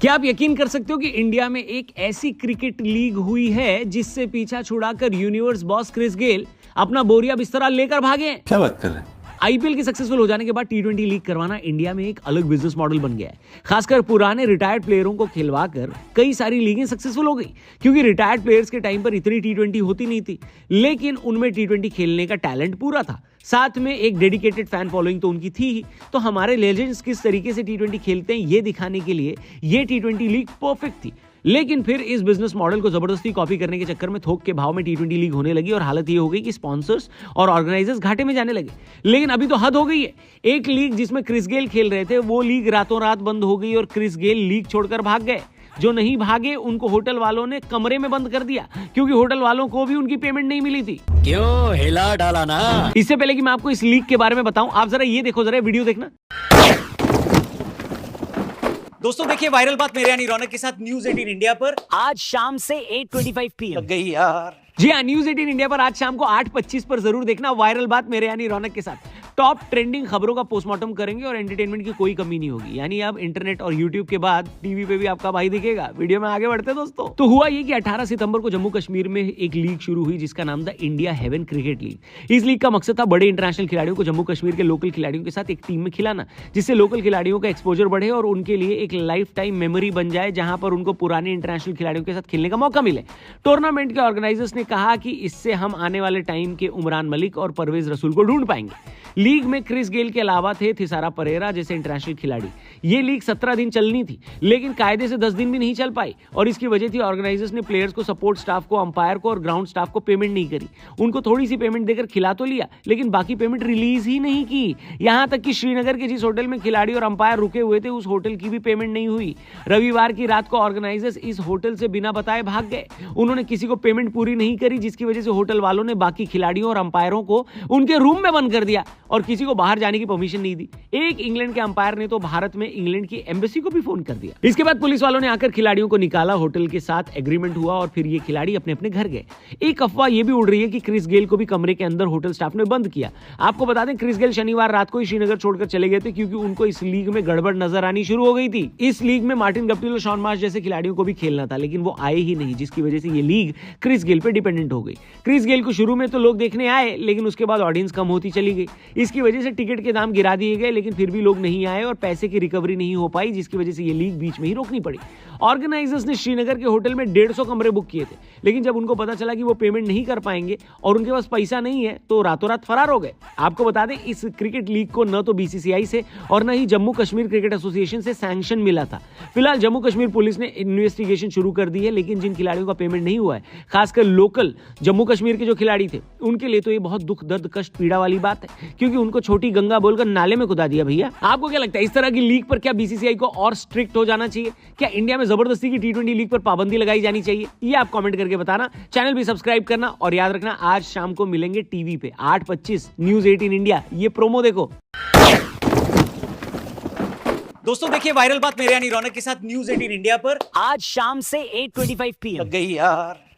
क्या आप यकीन कर सकते हो कि इंडिया में एक ऐसी क्रिकेट लीग हुई है जिससे पीछा छुड़ाकर यूनिवर्स बॉस क्रिस गेल अपना बोरिया बिस्तरा लेकर भागे हैं? क्या बात कर रहे हैं? आईपीएल के सक्सेसफुल हो जाने के बाद टी20 लीग करवाना इंडिया में एक अलग बिजनेस मॉडल बन गया है। खासकर पुराने रिटायर्ड प्लेयरों को खिलवाकर कई सारी लीगें सक्सेसफुल हो गई, क्योंकि रिटायर्ड प्लेयर्स के टाइम पर इतनी टी20 होती नहीं थी, लेकिन उनमें टी20 खेलने का टैलेंट पूरा था। साथ में एक डेडिकेटेड फैन फॉलोइंग तो उनकी थी ही। तो हमारे लेजेंड्स किस तरीके से टी20 खेलते हैं ये दिखाने के लिए ये टी20 लीग परफेक्ट थी। लेकिन फिर इस बिजनेस मॉडल को जबरदस्ती कॉपी करने के चक्कर में थोक के भाव में टी20 लीग होने लगी और हालत ये हो गई कि स्पॉन्सर्स और ऑर्गेनाइजर्स घाटे में जाने लगे। लेकिन अभी तो हद हो गई है। एक लीग जिसमें क्रिस गेल खेल रहे थे वो लीग रातों रात बंद हो गई और क्रिस गेल लीग छोड़कर भाग गए। जो नहीं भागे उनको होटल वालों ने कमरे में बंद कर दिया, क्योंकि होटल वालों को भी उनकी पेमेंट नहीं मिली थी। क्यों हिला डाला ना। इससे पहले कि मैं आपको इस लीग के बारे में बताऊं, आप जरा ये देखो, जरा वीडियो देखना। दोस्तों देखिए वायरल बात मेरे यानी रौनक के साथ न्यूज 18 इंडिया पर आज शाम से 8:25 PM लग गई यार। जी हाँ, न्यूज 18 इंडिया पर आज शाम को 8:25 पर जरूर देखना वायरल बात मेरे यानी रौनक के साथ। टॉप ट्रेंडिंग खबरों का पोस्टमार्टम करेंगे और एंटरटेनमेंट की कोई कमी नहीं होगी। यानी अब इंटरनेट और यूट्यूब के बाद टीवी पे भी आपका भाई दिखेगा। वीडियो में आगे बढ़ते हैं दोस्तों। तो हुआ ये कि 18 सितंबर को जम्मू कश्मीर में एक लीग शुरू हुई जिसका नाम था इंडिया हेवन क्रिकेट लीग। इस लीग का मकसद था बड़े इंटरनेशनल खिलाड़ियों को जम्मू कश्मीर के लोकल खिलाड़ियों के साथ एक टीम में खिलाना, जिससे लोकल खिलाड़ियों का एक्सपोजर बढ़े और उनके लिए एक लाइफ टाइम मेमोरी बन जाए, जहां पर उनको पुराने इंटरनेशनल खिलाड़ियों के साथ खेलने का मौका मिले। टूर्नामेंट के ऑर्गेनाइजर्स ने कहा कि इससे हम आने वाले टाइम के उमरान मलिक और परवेज रसूल को ढूंढ पाएंगे। लीग में क्रिस गेल के अलावा थे थिसारा परेरा जैसे इंटरनेशनल खिलाड़ी। ये लीग 17 दिन चलनी थी, लेकिन कायदे से 10 दिन भी नहीं चल पाई और इसकी वजह थी ऑर्गेनाइजर्स ने प्लेयर्स को, सपोर्ट स्टाफ को, अंपायर को और ग्राउंड स्टाफ को पेमेंट नहीं करी। उनको थोड़ी सी पेमेंट देकर खिला तो लिया, लेकिन बाकी पेमेंट रिलीज ही नहीं की। यहां तक कि श्रीनगर के जिस होटल में खिलाड़ी और अंपायर रुके हुए थे उस होटल की भी पेमेंट नहीं हुई। रविवार की रात को ऑर्गेनाइजर्स इस होटल से बिना बताए भाग गए। उन्होंने किसी को पेमेंट पूरी नहीं करी, जिसकी वजह से होटल वालों ने बाकी खिलाड़ियों और अंपायरों को उनके रूम में बंद कर दिया और किसी को बाहर जाने की परमिशन नहीं दी। एक इंग्लैंड के अंपायर ने तो भारत में इंग्लैंड की एम्बेसी को भी फोन कर दिया। इसके बाद पुलिस वालों ने आकर खिलाड़ियों को निकाला, होटल के साथ एग्रीमेंट हुआ और फिर ये खिलाड़ी अपने अपने घर गए। एक अफवाह ये भी उड़ रही है कि क्रिस गेल को भी कमरे के अंदर होटल स्टाफ ने बंद किया। आपको बता दें, क्रिस गेल शनिवार रात को ही श्रीनगर छोड़कर चले गए थे, क्योंकि उनको इस लीग में गड़बड़ नजर आनी शुरू हो गई थी। इस लीग में मार्टिन गप्टिल और शॉन मार्श जैसे खिलाड़ियों को भी खेलना था, लेकिन वो आए ही नहीं, जिसकी वजह से ये लीग क्रिस गेल पे डिपेंडेंट हो गई। क्रिस गेल को शुरू में तो लोग देखने आए, लेकिन उसके बाद ऑडियंस कम होती चली गई। इसकी वजह से टिकट के दाम गिरा दिए गए, लेकिन फिर भी लोग नहीं आए और पैसे की रिकवरी नहीं हो पाई, जिसकी वजह से ये लीग बीच में ही रोकनी पड़ी। ऑर्गेनाइजर्स ने श्रीनगर के होटल में 150 कमरे बुक किए थे, लेकिन जब उनको पता चला कि वो पेमेंट नहीं कर पाएंगे और उनके पास पैसा नहीं है, तो रातों रात फरार हो गए। आपको बता दें, इस क्रिकेट लीग को न तो बीसीसीआई से और न ही जम्मू कश्मीर क्रिकेट एसोसिएशन से सैंक्शन मिला था। फिलहाल जम्मू कश्मीर पुलिस ने इन्वेस्टिगेशन शुरू कर दी है, लेकिन जिन खिलाड़ियों का पेमेंट नहीं हुआ है, खासकर लोकल जम्मू कश्मीर के जो खिलाड़ी थे, उनके लिए तो ये बहुत दुख, दर्द, कष्ट, पीड़ा वाली बात है, क्योंकि उनको छोटी गंगा बोलकर नाले में कुदा दिया। भैया आपको क्या लगता है, इस तरह की लीग पर क्या बीसीसीआई को और स्ट्रिक्ट हो जाना चाहिए? क्या इंडिया में जबरदस्ती की टी20 लीग पर पाबंदी लगाई जानी चाहिए? ये आप कमेंट करके बताना। चैनल भी सब्सक्राइब करना और याद रखना, आज शाम को मिलेंगे टीवी पे 8:25 न्यूज 18 इंडिया। ये प्रोमो देखो। दोस्तों देखिए वायरल बात मेरे यानी रौनक के साथ न्यूज 18 इंडिया पर आज शाम से 8:25 PM लग गई यार।